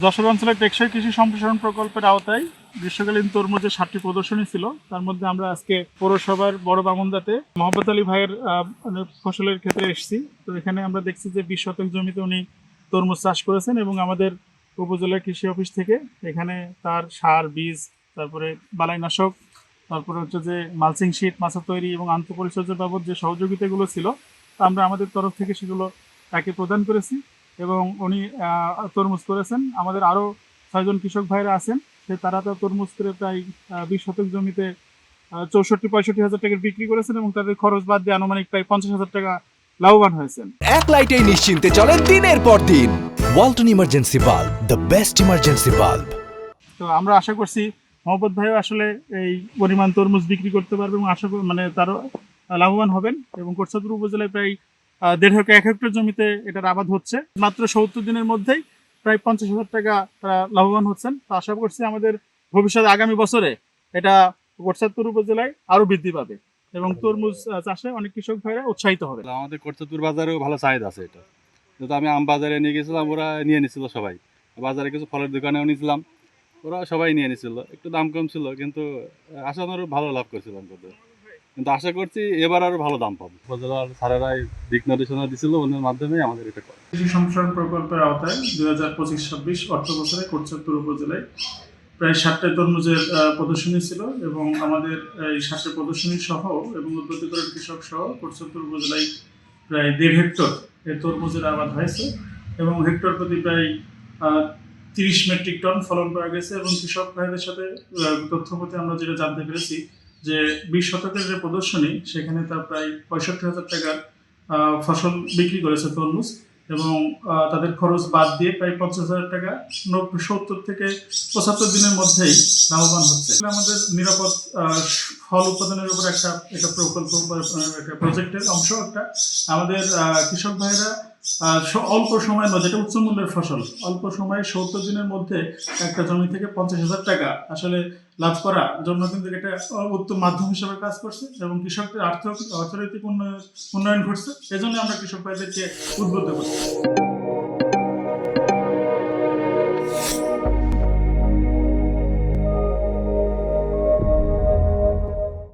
যশোর অঞ্চলের টেকসই কৃষি সম্প্রসারণ প্রকল্পের আওতায় গ্রীষ্মকালীন তরমুজের 7টি প্রদর্শনী ছিল। তার মধ্যে আমরা আজকে পৌরসভার বড় বামুনদাতে মোহাম্মদ আলী ভাইয়ের ফসলের ক্ষেত্রে এসেছি। তো এখানে আমরা দেখছি যে 20 শতক জমিতে উনি তরমুজ চাষ করেছেন এবং আমাদের উপজেলা কৃষি অফিস থেকে এখানে তার সার, বীজ, তারপরে বালাইনাশক, তারপরে হচ্ছে যে মালচিং শিট, মাছা তৈরি এবং আন্তঃপরিচর্যা বাবদ যে সহযোগিতাগুলো ছিল আমরা আমাদের তরফ থেকে সেগুলো তাকে প্রদান করেছি এবং উনি তরমুজ করেছেন। আমাদের আরও 6জন কৃষক ভাইরা আছেন, তারা তো তরমুজ করে প্রায় 20 শতক জমিতে 64-65 হাজার টাকার বিক্রি করেছেন এবং তাদের খরচ বাদ দিয়ে আনুমানিক প্রায় 50,000 টাকা লাভবান হয়েছেন। এক লাইটেই নিশ্চিন্তে চলে দিনের পর দিন। Walton emergency bulb, the best emergency bulb. তো আমরা আশা করছি মোহাম্মদ ভাইও আসলে এই পরিমাণ তরমুজ বিক্রি করতে পারবে এবং আশা করি তারও লাভবান হবেন। এবং কোটচাঁদপুর উপজেলায় প্রায় 1.5 হেক্টর জমিতে এটার আবাদ হচ্ছে। মাত্র 70 দিনের মধ্যেই প্রায় 50,000 টাকা তারা লাভবান হচ্ছেন। তো আশা করছি আমাদের ভবিষ্যতে আগামী বছরে এটা কোটচাঁদপুর উপজেলায় আরও বৃদ্ধি পাবে এবং তরমুজ চাষে অনেক কৃষক ভাইরা উৎসাহিত হবে। আমাদের কোটচাঁদপুর বাজারেও ভালো চাহিদা আছে এটা। যেহেতু আমি আম বাজারে নিয়ে গেছিলাম, ওরা নিয়ে নিছিল সবাই। বাজারে কিছু ফলের দোকানেও নিয়েছিলাম, ওরা সবাই নিয়ে নিছিল। একটু দাম কম ছিল কিন্তু আশানুরূপ ভালো লাভ করছিলাম। কিন্তু আশা করছি এবার আরো ভালো দাম পাবো। উপজেলার স্যারেরাই দিক নির্দেশনা দিছিল, ওদের মাধ্যমে আমাদের এটা করে। কৃষি সম্প্রসারণ প্রকল্পের আওতায় 2025-26 অর্থ বছরে কোটচাঁদপুর উপজেলায় প্রায় 7টা তরমুজের প্রদর্শনী ছিল এবং আমাদের এই 7টা প্রদর্শনী সহ এবং উদ্বৃত্তিকরণ কৃষক সহ কোটচাঁদপুর উপজেলায় প্রায় 1.5 হেক্টর এর তরমুজের আবাদ হয়েছে এবং হেক্টর প্রতি প্রায় 30 মেট্রিক টন ফলন পাওয়া গেছে। এবং কৃষক ভাইদের সাথে তথ্যপথে আমরা যেটা জানতে পেরেছি যে 20 শতকের যে প্রদর্শনী সেখানে তার প্রায় 65,000 টাকার ফসল বিক্রি করেছে তরমুজ এবং তাদের খরচ বাদ দিয়ে প্রায় 50,000 টাকা 70 থেকে 75 দিনের মধ্যেই লাভবান হচ্ছে। আমাদের নিরাপদ ফল উৎপাদনের উপর একটা প্রকল্প বা একটা প্রজেক্টের অংশ একটা আমাদের কৃষক ভাইরা অল্প সময়ের মধ্যে, যেটা উচ্চ মূল্যের ফসল, অল্প সময়ে 70 দিনের মধ্যে একটা জমি থেকে 50,000 টাকা আসলে লাভ করার জন্য কিন্তু এটা উত্তম মাধ্যম হিসেবে কাজ করছে এবং কৃষকদের অর্থনৈতিক উন্নয়ন ঘটছে। এজন্য আমরা কৃষক ভাইদেরকে উদ্বুদ্ধ করছি।